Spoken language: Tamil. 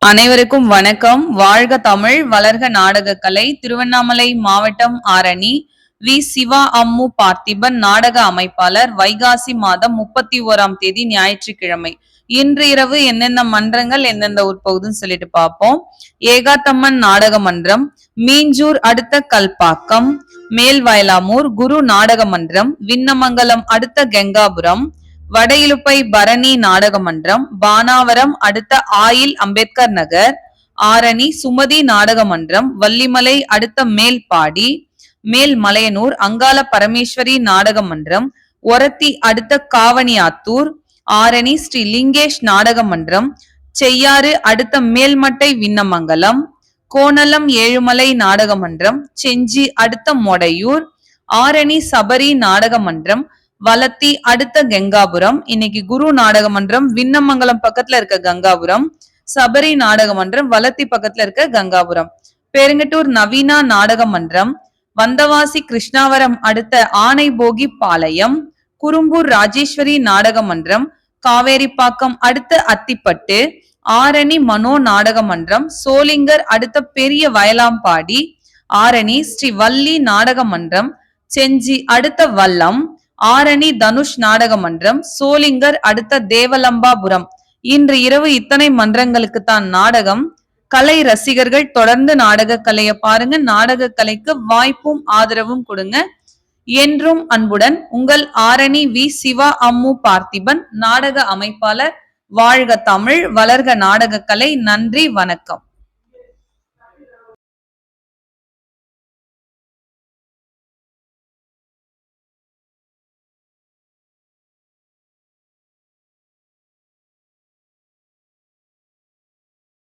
அனைவருக்கும் வணக்கம். வாழ்க தமிழ், வளர்க நாடகக்கலை. திருவண்ணாமலை மாவட்டம் ஆரணி வி. சிவா அம்மு பார்த்திபன் நாடக அமைப்பாளர். வைகாசி மாதம் 31ஆம் தேதி ஞாயிற்றுக்கிழமை. இன்று இரவு எந்தெந்த மன்றங்கள் எந்தெந்த உட்பகுதுன்னு சொல்லிட்டு பார்ப்போம். ஏகாத்தம்மன் நாடக மன்றம், மீஞ்சூர் அடுத்த கல்பாக்கம், மேல்வயலாமூர் குரு நாடக மன்றம், விண்ணமங்கலம் அடுத்த கெங்காபுரம், வடஇலுப்பை பரணி நாடக மன்றம், பானாவரம் அடுத்த ஆயில் அம்பேத்கர் நகர், ஆரணி சுமதி நாடக மன்றம், வள்ளிமலை அடுத்த மேல்பாடி, மேல்மலையனூர் அங்காள பரமேஸ்வரி நாடக மன்றம், ஒரத்தி அடுத்த காவணியாத்தூர், ஆரணி ஸ்ரீ லிங்கேஷ் நாடக மன்றம், செய்யாறு அடுத்த மேல்மட்டை விண்ணமங்கலம், கோணலம் ஏழுமலை நாடக மன்றம், செஞ்சி அடுத்த மொடையூர், ஆரணி சபரி நாடக மன்றம், வலத்தி அடுத்த கெங்காபுரம். இன்னைக்கு குரு நாடக மன்றம் விண்ணமங்கலம் பக்கத்துல இருக்க கங்காபுரம், சபரி நாடக மன்றம் வலத்தி பக்கத்துல இருக்க கங்காபுரம், பெருங்கட்டூர் நவீனா நாடக மன்றம், வந்தவாசி கிருஷ்ணாவரம் அடுத்த ஆனைபோகி பாளையம், குறும்பூர் ராஜேஸ்வரி நாடக மன்றம், காவேரிப்பாக்கம் அடுத்த அத்திப்பட்டு, ஆரணி மனோ நாடக மன்றம், சோளிங்கர் அடுத்த பெரிய வயலாம்பாடி, ஆரணி ஸ்ரீ வள்ளி நாடக மன்றம், செஞ்சி அடுத்த வல்லம், ஆரணி தனுஷ் நாடக மன்றம், சோளிங்கர் அடுத்த தேவலம்பாபுரம். இன்று இரவு இத்தனை மன்றங்களுக்கு தான் நாடகம். கலை ரசிகர்கள் தொடர்ந்து நாடக கலையை பாருங்க. நாடக கலைக்கு வாய்ப்பும் ஆதரவும் கொடுங்க. என்றும் அன்புடன் உங்கள் ஆரணி வி. சிவா அம்மு பார்த்திபன் நாடக அமைப்பாளர். வாழ்க தமிழ், வளர்க நாடக கலை. நன்றி, வணக்கம்.